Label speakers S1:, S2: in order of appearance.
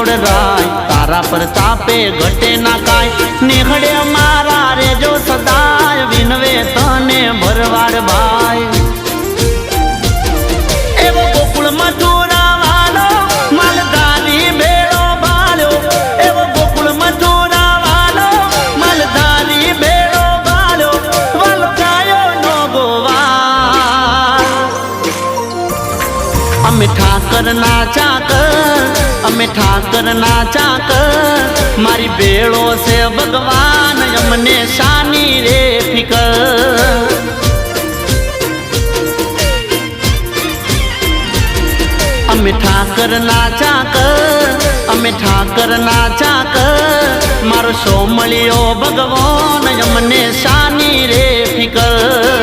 S1: મૂળ રાય તારા પ્રતાપે ઘટે ના કાય નીકળે મારા રેજો સદાય વિનવે તને ભરવાડ ભાઈ એવો ગોકુળ મથુરા વાલો માલધારી ભેળો ભાલ્યો એવો ગોકુળ મથુરા વાલો માલધારી ભેળો ભાલ્યો વાલો ગાયો નો ગોવા અમે ઠાકર ના ચાકર અમે ઠાકર ના ચાકર મારી ભેળો છે ભગવાન અમને શાની રે ફિકર અમે ઠાકર ના ચાકર અમે ઠાકર ના ચાકર મારો સોમળિયો ભગવાન અમને શાની રે ફિકર